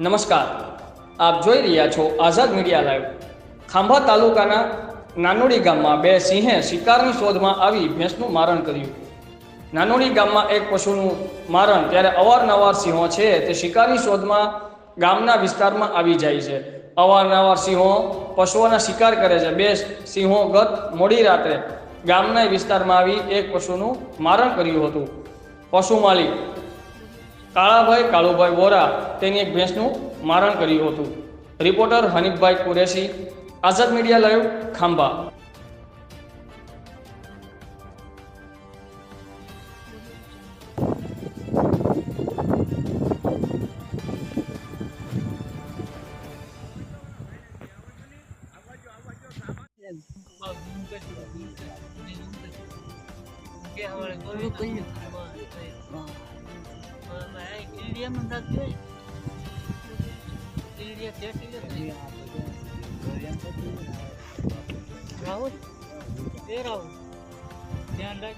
નમસ્કાર, આપ જોઈ રહ્યા છો આઝાદ મીડિયા લાઈવ। ખાંભા તાલુકાના નાનોડી ગામમાં બે સિંહે શિકારની શોધમાં આવી ભેંસનું મારણ કર્યું। નાનોડી ગામમાં એક પશુનું મારણ ત્યારે અવારનવાર સિંહો છે તે શિકારની શોધમાં ગામના વિસ્તારમાં આવી જાય છે। અવારનવાર સિંહો પશુઓના શિકાર કરે છે। બે સિંહો ગત મોડી રાત્રે ગામના વિસ્તારમાં આવી એક પશુનું મારણ કર્યું હતું। પશુ માલિક કાળાભાઈ કાળુભાઈ વોરા તેની એક ભેંસનું મારણ કર્યું હતું। રિપોર્ટર હનીફભાઈ કુરેશી, આઝાદ મીડિયા લાઈવ, ખાંભા। राहुल ध्यान रख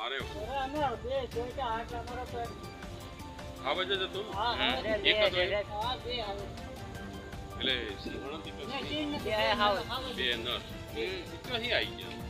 अरे आवे છે તું એક જ હોય એટલે સિંહણ થી બે નર ક્યાંથી આવી ગયા